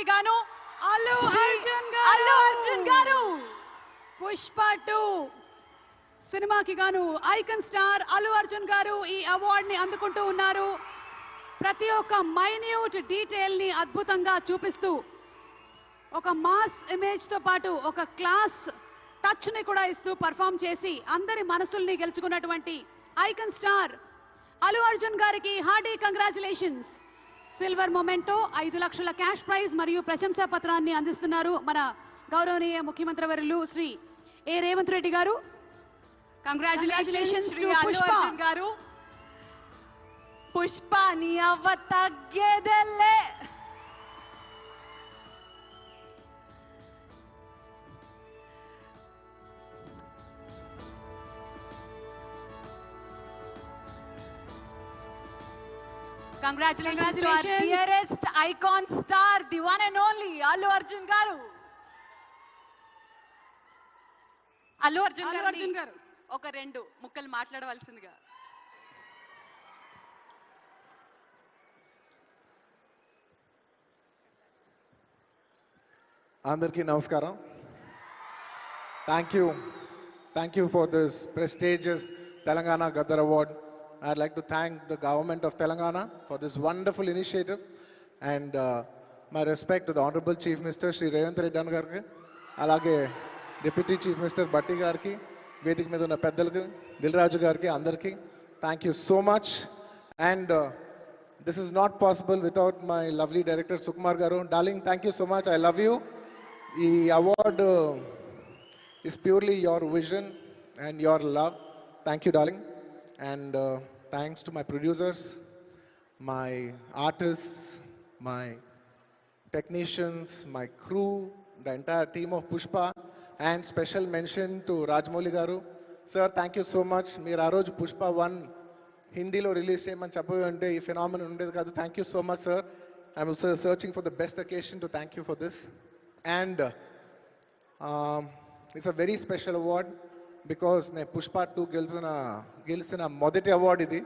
సినిమాకి గాను అల్లు అర్జున్ గారు పుష్ప 2 సినిమాకి గాను ఐకన్ స్టార్ అల్లు అర్జున్ గారు ఈ అవార్డ్ ని అందుకుంటూ ఉన్నారు. ప్రతి ఒక్క మైన్యూట్ డీటెయిల్ ని అద్భుతంగా చూపిస్తూ ఒక మాస్ ఇమేజ్ తో పాటు ఒక క్లాస్ టచ్ ని కూడా ఇస్తూ పర్ఫామ్ చేసి అందరి మనసుల్ని గెలుచుకున్నటువంటి ఐకన్ స్టార్ అల్లు అర్జున్ గారికి హార్డీ కంగ్రాచులేషన్స్. సిల్వర్ మొమెంటో 5 లక్షల క్యాష్ ప్రైజ్ మరియు ప్రశంసా పత్రాన్ని అందిస్తున్నారు మన గౌరవనీయ ముఖ్యమంత్రి వర్యులు శ్రీ ఏ రేవంత్ రెడ్డి గారు. కంగ్రాచులేషన్స్ టు పుష్ప గారు. పుష్ప నీ అవ్వ తగ్గేదెల్లే. Congratulations to our dearest icon star, the one and only Allu Arjun garu. Allu Arjun గారు ఒక 2 ముక్కలు మాట్లాడవలసిందిగా. అందరికీ నమస్కారం. Thank you for this prestigious Telangana Gaddar Award. I'd like to thank the government of Telangana for this wonderful initiative, and my respect to the Honorable Chief Minister Shri Revanth Reddy Garki, alage Deputy Chief Minister Batti Garki, Vedik మీద ఉన్న పెద్దలకు, దిల్రాజు గారికి, అందరికీ thank you so much. And this is not possible without my lovely director Sukumar garu. Darling, thank you so much. I love you. ఈ award is purely your vision and your love. Thank you, darling. And thanks to my producers, my artists, my technicians, my crew, the entire team of Pushpa, and special mention to Rajamouli garu. Sir, thank you so much. Meer aa roju Pushpa 1 Hindi lo release cheyamani cheppavu ante ee phenomenon undedi kaadu. Thank you so much, sir. I'm also searching for the best occasion to thank you for this. And it's a very special award because ne Pushpa 2 గెలిచిన మొదటి award ఇది.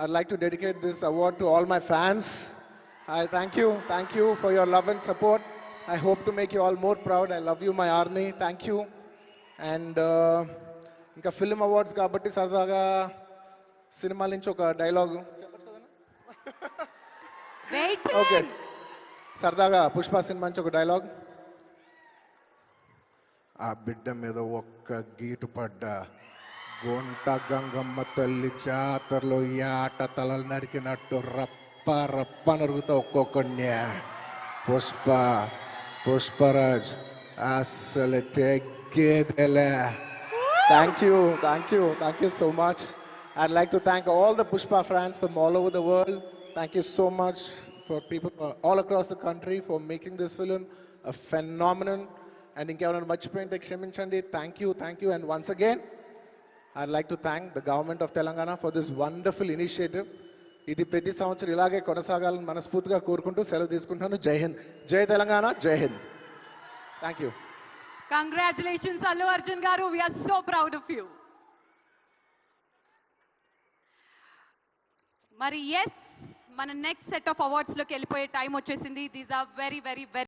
I'd like to dedicate this award to all my fans. I thank you for your love and support. I hope to make you all more proud. I love you, my army. Thank you. And ఇంకా film awards కాబట్టి సరదాగా cinema నుంచి ఒక dialogue okay, సరదాగా Pushpa cinema నుంచి ఒక dialogue. ఆ బిడ్డ మీద ఒక్క గీటు పడ్డ గొంట గంగమ్మ తల్లి జాతరలో యాట తలలు నరికినట్టు రప్ప రప్ప నరుగుతా ఒక్కొక్కడిని. పుష్పరాజ్ అసలు తెగ్గేదేలే. Thank you so much. I'd like to thank all the Pushpa fans from all over the world. Thank you so much for people all across the country for making this film a phenomenon. And ఇంకెవరైనా మర్చిపోయింటే క్షమించండి. Thank you. And once again, I'd like to thank the government of Telangana for this wonderful initiative. ఇది ప్రతి సంవత్సరం ఇలాగే కొనసాగాలని మనస్ఫూర్తిగా కోరుకుంటూ సెలవు తీసుకుంటున్నాను. జై హింద్, జై తెలంగాణ, జై Hind. Thank you. Congratulations Allu Arjun garu. We are so proud of you. మరి ఎస్, మన నెక్స్ట్ సెట్ ఆఫ్ అవార్డ్స్ లోకి వెళ్ళిపోయే టైం వచ్చేసింది. These are very